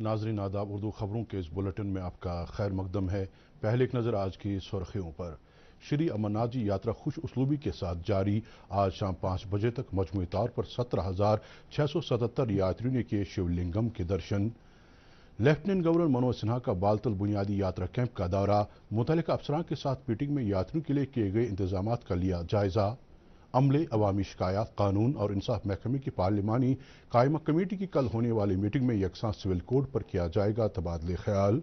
ناظرین آداب، اردو خبروں کے اس بلیٹن میں آپ کا خیر مقدم ہے۔ پہلے ایک نظر آج کی سرخیوں پر۔ شری امرناتھ جی یاترا خوش اسلوبی کے ساتھ جاری۔ آج شام 5 بجے تک مجموعی طور پر 17,677 یاتریوں نے کیے شیو لنگم کے درشن۔ لیفٹیننٹ گورنر منوج سنہا کا بالتل بنیادی یاترا کیمپ کا دورہ۔ متعلقہ افسران کے ساتھ میٹنگ میں یاتریوں کے لیے کیے گئے انتظامات کا لیا جائزہ۔ عملے، عوامی شکایات، قانون اور انصاف محکمے کی پارلیمانی قائمہ کمیٹی کی کل ہونے والی میٹنگ میں یکساں سول کوڈ پر کیا جائے گا تبادلہ خیال۔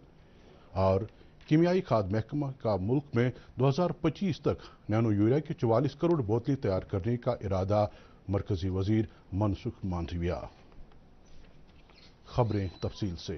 اور کیمیائی کھاد محکمہ کا ملک میں 2025 تک نینو یوریا کی 44 کروڑ بوتلیں تیار کرنے کا ارادہ، مرکزی وزیر منسکھ مانڈویہ۔ خبریں تفصیل سے۔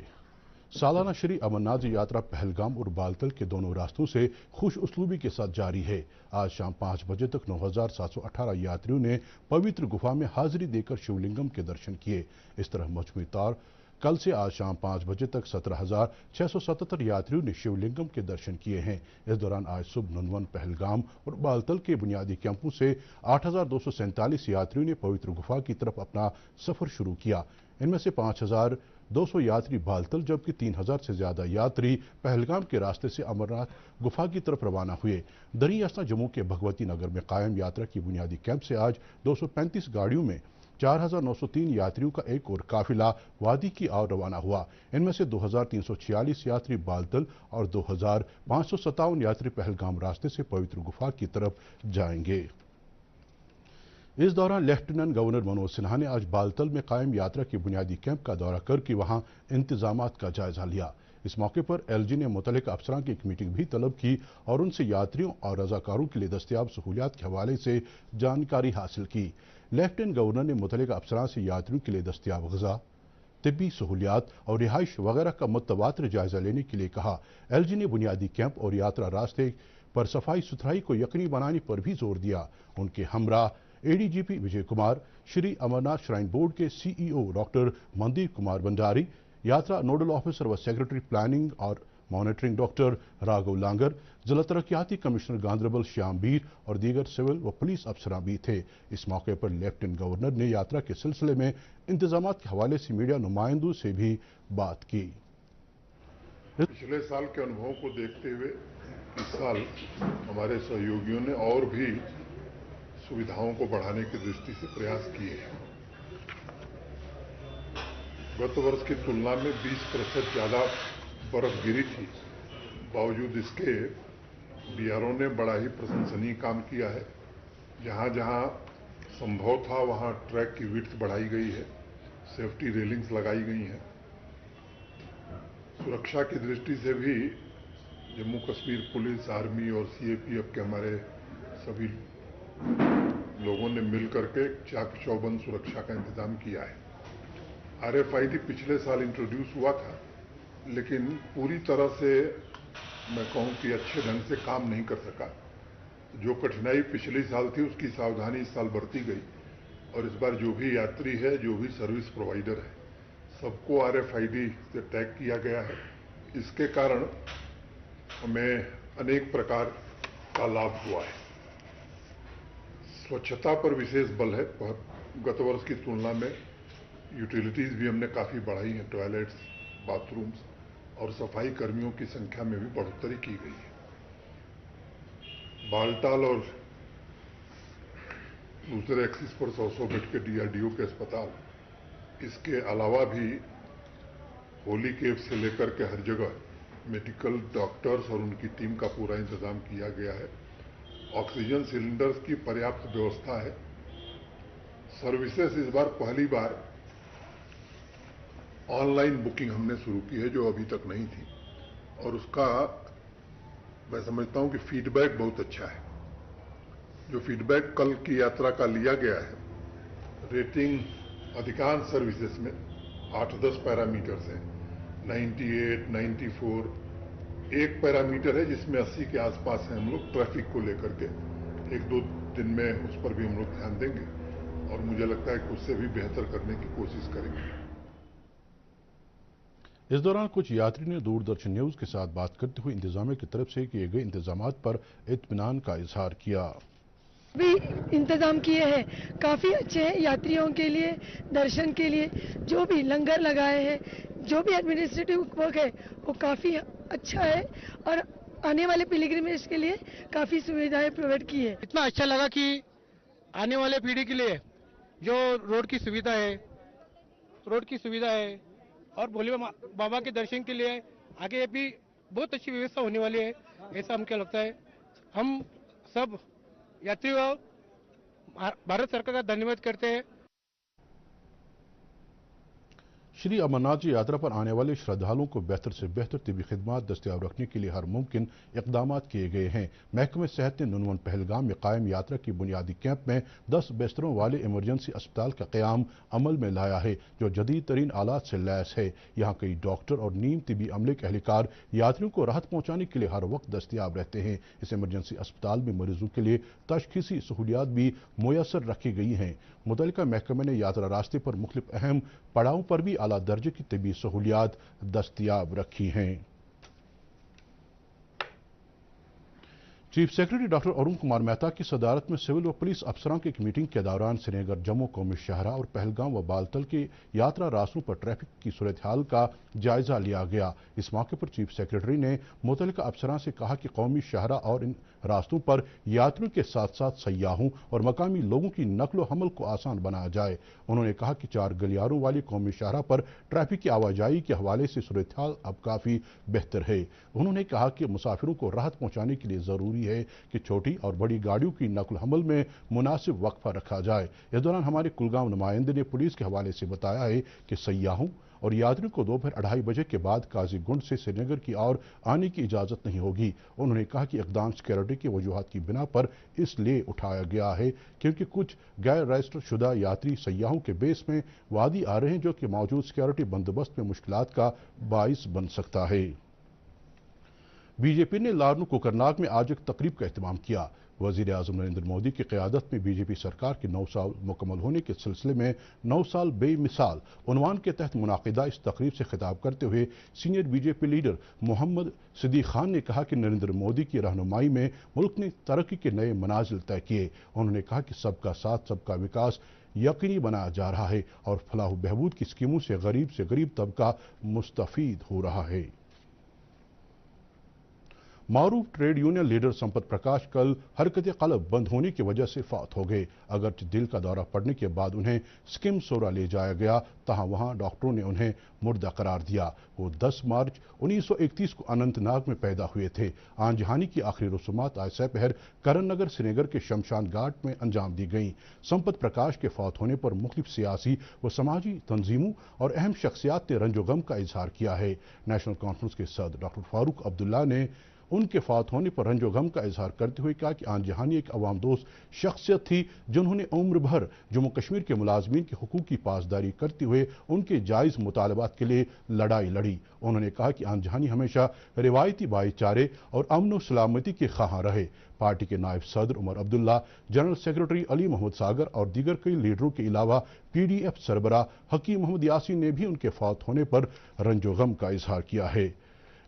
سالانہ شری امرناتھ جی یاترا پہلگام اور بالتل کے دونوں راستوں سے خوش اسلوبی کے ساتھ جاری ہے۔ آج شام 5 بجے تک 9,718 یاتریوں نے پوتر گفا میں حاضری دے کر شیو لنگم کے درشن کیے۔ اس طرح مجموعی طور کل سے آج شام 5 بجے تک 17,677 یاتریوں نے شیو لنگم کے درشن کیے ہیں۔ اس دوران آج صبح ننون، پہلگام اور بالتل کے بنیادی کیمپوں سے 8,247 یاتریوں نے پوتر گفا کی طرف اپنا سفر شروع کیا۔ ان میں سے 5,200 یاتری بالتل جبکہ 3,000 سے زیادہ یاتری پہلگام کے راستے سے امرناتھ گفا کی طرف روانہ ہوئے۔ دریں اثنا جموں کے بھگوتی نگر میں قائم یاترا کی بنیادی کیمپ سے آج 235 گاڑیوں میں 4,903 یاتریوں کا ایک اور قافلہ وادی کی اور روانہ ہوا۔ ان میں سے 2,346 یاتری بالتل اور 2,557 یاتری پہلگام راستے سے پوتر گفا کی طرف جائیں گے۔ اس دوران لیفٹیننٹ گورنر منوج سنہا نے آج بالتل میں قائم یاترا کے بنیادی کیمپ کا دورہ کر کے وہاں انتظامات کا جائزہ لیا۔ اس موقع پر ایل جی نے متعلقہ افسران کی ایک میٹنگ بھی طلب کی اور ان سے یاتریوں اور رضاکاروں کے لیے دستیاب سہولیات کے حوالے سے جانکاری حاصل کی۔ لیفٹیننٹ گورنر نے متعلقہ افسران سے یاتریوں کے لیے دستیاب غذا، طبی سہولیات اور رہائش وغیرہ کا متواتر جائزہ لینے کے لیے کہا۔ ایل جی نے بنیادی کیمپ اور یاترا راستے پر صفائی ستھرائی کو یقینی بنانے پر بھی زور دیا۔ ان کے ہمراہ اے ڈی جی پی وجے کمار، شری امرناتھ شرائن بورڈ کے سی ای او ڈاکٹر مندیپ کمار بھنڈاری، یاترا نوڈل آفیسر و سیکرٹری پلاننگ اور مانیٹرنگ ڈاکٹر راگھو لانگر، ضلع ترقیاتی کمشنر گاندربل شیام بیر اور دیگر سول و پولیس افسران بھی تھے۔ اس موقع پر لیفٹیننٹ گورنر نے یاترا کے سلسلے میں انتظامات کے حوالے سے میڈیا نمائندوں سے بھی بات کی۔ پچھلے سال کے انبھووں کو دیکھتے ہوئے اس سال ہمارے سہیوگیوں نے اور بھی سویدھاؤں کو بڑھانے کی درشٹی سے پریاس کیے ہیں۔ گت برس کی تلنا میں 20% زیادہ برف گری تھی، باوجود اس کے بی آر او نے بڑا ہی پرشنسنیہ کام کیا ہے۔ جہاں جہاں سمبھو تھا وہاں ٹریک کی وڈتھ بڑھائی گئی ہے، سیفٹی ریلنگز لگائی گئی ہیں۔ سرکشا کی درشٹی سے بھی جموں کشمیر پولیس، آرمی اور سی اے پی ایف کے ہمارے سبھی لوگوں نے مل کر کے چاک چوبند سرکشا کا انتظام کیا ہے۔ آر ایف آئی ڈی پچھلے سال انٹروڈیوس ہوا تھا، لیکن پوری طرح سے میں کہوں کہ اچھے ڈھنگ سے کام نہیں کر سکا۔ جو کٹھنائی پچھلے سال تھی اس کی ساودھانی اس سال برتی گئی، اور اس بار جو بھی یاتری ہے، جو بھی سروس پرووائڈر ہے، سب کو آر ایف آئی ڈی سے ٹیگ کیا گیا ہے۔ اس کے کارن ہمیں انیک پرکار کا لابھ ہوا ہے۔ سوچھتا پر وشیش بل ہے۔ گت برس کی تلنا میں یوٹیلیٹیز بھی ہم نے کافی بڑھائی ہیں، ٹوائلٹس، باتھ رومز، اور صفائی کرمیوں کی سنکھیا میں بھی بڑھوتری کی گئی ہے۔ بالتال اور دوسرے ایکسس پر 100 بیڈ کے ڈی آر ڈی او کے اسپتال، اس کے علاوہ بھی ہولی کیمپ سے لے کر کے ہر جگہ میڈیکل ڈاکٹرز اور ان کی ٹیم کا پورا انتظام کیا گیا ہے۔ آکسیجن سلنڈرز کی پریاپت ویوستھا ہے۔ سروسز اس بار پہلی بار آن لائن بکنگ ہم نے شروع کی ہے، جو ابھی تک نہیں تھی، اور اس کا میں سمجھتا ہوں کہ فیڈ بیک بہت اچھا ہے۔ جو فیڈ بیک کل کی یاترا کا لیا گیا ہے، ریٹنگ ادھکانش سروسز میں 8-10 پیرامیٹرز ہیں، 98، 94، ایک پیرامیٹر ہے جس میں 80 کے آس پاس ہیں۔ ہم لوگ ٹریفک کو لے کر کے 1-2 دن میں اس پر بھی ہم لوگ دھیان دیں گے، اور مجھے لگتا ہے کہ اس سے بھی بہتر کرنے کی کوشش کریں گے۔ اس دوران کچھ یاتری نے دوردرشن نیوز کے ساتھ بات کرتے ہوئے انتظامیہ کی طرف سے کیے گئے انتظامات پر اطمینان کا اظہار کیا۔ بھی انتظام کیے ہیں کافی اچھے ہیں یاتریوں کے لیے درشن کے لیے. جو بھی لنگر لگائے ہیں جو بھی ایڈمنسٹریٹو ورک ہے وہ کافی اچھا ہے اور آنے والے پلگرمیج کے لیے کافی سویدھائیں پرووائڈ کی ہے. اتنا اچھا لگا کہ آنے والے پیڑھی کے لیے جو روڈ کی سویدھا ہے اور بھولے بابا کے درشن کے لیے آگے بھی بہت اچھی ویوستھا ہونے والی ہے. ایسا ہم کیا لگتا ہے. ہم سب یاتریوں بھارت سرکار کا دھنیہ واد کرتے ہیں. شری امرناتھ جی یاترا پر آنے والے شردھالوں کو بہتر سے بہتر طبی خدمات دستیاب رکھنے کے لیے ہر ممکن اقدامات کیے گئے ہیں. محکمہ صحت نے ننون پہلگام میں قائم یاترا کی بنیادی کیمپ میں 10 بستروں والے ایمرجنسی اسپتال کا قیام عمل میں لایا ہے جو جدید ترین آلات سے لیس ہے. یہاں کئی ڈاکٹر اور نیم طبی عملے کے اہلکار یاتریوں کو راحت پہنچانے کے لیے ہر وقت دستیاب رہتے ہیں. اس ایمرجنسی اسپتال میں مریضوں کے لیے تشخیصی سہولیات بھی میسر رکھی گئی ہیں. متعلقہ محکمے نے یاترا راستے پر مختلف اہم پڑاؤں پر بھی اعلیٰ درجے کی طبی سہولیات دستیاب رکھی ہیں. Chief secretary doctor Arun Kumar Mehta کی صدارت میں سول و پولیس افسران کی ایک میٹنگ کے دوران سری نگر جموں قومی شاہراہ اور پہلگام و بالتل کے یاترا راستوں پر ٹریفک کی صورتحال کا جائزہ لیا گیا. اس موقع پر چیف سیکرٹری نے متعلقہ افسران سے کہا کہ قومی شاہراہ اور ان راستوں پر یاتریوں کے ساتھ ساتھ سیاحوں اور مقامی لوگوں کی نقل و حمل کو آسان بنایا جائے. انہوں نے کہا کہ 4 گلیاروں والی قومی شاہراہ پر ٹریفک کی آواجائی کے حوالے سے صورتحال اب کافی بہتر ہے. انہوں نے کہا کہ مسافروں کو راحت پہنچانے کے لیے ضروری ہے کہ چھوٹی اور بڑی گاڑیوں کی نقل و حمل میں مناسب وقفہ رکھا جائے. اس دوران ہمارے کلگام نمائندے نے پولیس کے حوالے سے بتایا ہے کہ سیاحوں اور یاتریوں کو دوپہر 2:30 بجے کے بعد قاضی گنڈ سے سری نگر کی اور آنے کی اجازت نہیں ہوگی. انہوں نے کہا کہ اقدام سیکورٹی کی وجوہات کی بنا پر اس لیے اٹھایا گیا ہے کیونکہ کچھ غیر رجسٹر شدہ یاتری سیاحوں کے بیس میں وادی آ رہے ہیں جو کہ موجود سیکورٹی بندوبست میں مشکلات کا باعث بن سکتا ہے. بی جے پی نے لارنو کوکرناگ میں آج ایک تقریب کا اہتمام کیا. وزیر اعظم نریندر مودی کی قیادت میں بی جے پی سرکار کے 9 سال مکمل ہونے کے سلسلے میں 9 سال بے مثال عنوان کے تحت منعقدہ اس تقریب سے خطاب کرتے ہوئے senior B J P leader Mohammad Siddiq Khan نے کہا کہ نریندر مودی کی رہنمائی میں ملک نے ترقی کے نئے منازل طے کیے. انہوں نے کہا کہ سب کا ساتھ سب کا وکاس یقینی بنایا جا رہا ہے اور فلاح و بہبود کی اسکیموں سے غریب طبقہ مستفید ہو رہا ہے. معروف trade union leader Sampat Prakash کل حرکت قلب بند ہونے کی وجہ سے فوت ہو گئے. اگرچہ دل کا دورہ پڑنے کے بعد انہیں سکم سورا لے جایا گیا تاہم وہاں ڈاکٹروں نے انہیں مردہ قرار دیا. وہ 10 مارچ 1931 کو اننت ناگ میں پیدا ہوئے تھے. آن جہانی کی آخری رسومات آج سپہر کرن نگر سری نگر کے شمشان گھاٹ میں انجام دی گئیں. سمپت پرکاش کے فوت ہونے پر مختلف سیاسی و سماجی تنظیموں اور اہم شخصیات نے رنج و غم کا اظہار کیا ہے. نیشنل کانفرنس کے صدر ڈاکٹر فاروق عبداللہ نے ان کے فوت ہونے پر رنج و غم کا اظہار کرتے ہوئے کہا کہ آن جہانی ایک عوام دوست شخصیت تھی جنہوں نے عمر بھر جموں کشمیر کے ملازمین کے حقوق کی پاسداری کرتے ہوئے ان کے جائز مطالبات کے لیے لڑائی لڑی. انہوں نے کہا کہ آن جہانی ہمیشہ روایتی بھائی چارے اور امن و سلامتی کے خواہاں رہے. پارٹی کے نائب صدر عمر عبداللہ، جنرل سیکرٹری علی محمد ساگر اور دیگر کئی لیڈروں کے علاوہ پی ڈی ایف سربراہ حکیم محمد یاسین نے بھی ان کے فوت ہونے پر رنج و غم کا اظہار کیا ہے.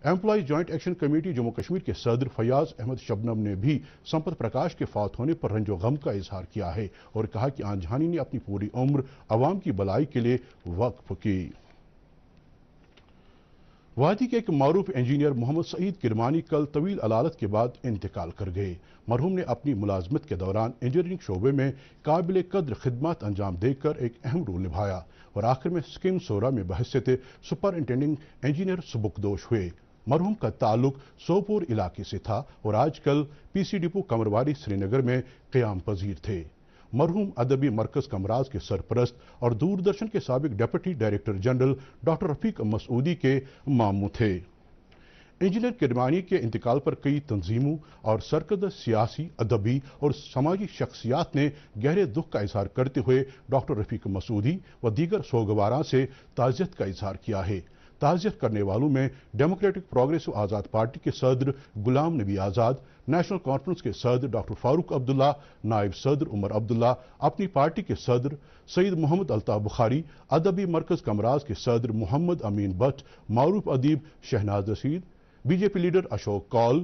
Employee joint action committee Jammu Kashmir کے صدر فیاض احمد شبنم نے بھی سمپت پرکاش کے فوت ہونے پر رنج و غم کا اظہار کیا ہے اور کہا کہ آن جہانی نے اپنی پوری عمر عوام کی بھلائی کے لیے وقف کی. وادی کے ایک معروف انجینئر محمد سعید کرمانی کل طویل علالت کے بعد انتقال کر گئے. مرحوم نے اپنی ملازمت کے دوران انجینئرنگ شعبے میں قابل قدر خدمات انجام دے کر ایک اہم رول نبھایا اور آخر میں سکم سورا میں بحیثیت سپرنٹینڈنگ انجینئر سبکدوش ہوئے. مرحوم کا تعلق سوپور علاقے سے تھا اور آج کل پی سی ڈپو کمرواری سری نگر میں قیام پذیر تھے. مرحوم ادبی مرکز کمراز کے سرپرست اور دوردرشن کے سابق ڈپٹی ڈائریکٹر جنرل ڈاکٹر رفیق مسعودی کے ماموں تھے. انجینئر کرمانی کے انتقال پر کئی تنظیموں اور سرکردہ سیاسی، ادبی اور سماجی شخصیات نے گہرے دکھ کا اظہار کرتے ہوئے ڈاکٹر رفیق مسعودی و دیگر سوگواراں سے تعزیت کا اظہار کیا ہے. تعزیت کرنے والوں میں ڈیموکریٹک پروگریسو آزاد پارٹی کے صدر غلام نبی آزاد، نیشنل کانفرنس کے صدر ڈاکٹر فاروق عبداللہ، نائب صدر عمر عبداللہ، اپنی پارٹی کے صدر سید محمد الطاف بخاری، ادبی مرکز کمراز کے صدر محمد امین بٹ، معروف ادیب Shahnaz Rashid, B J P leader Ashok Koul,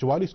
44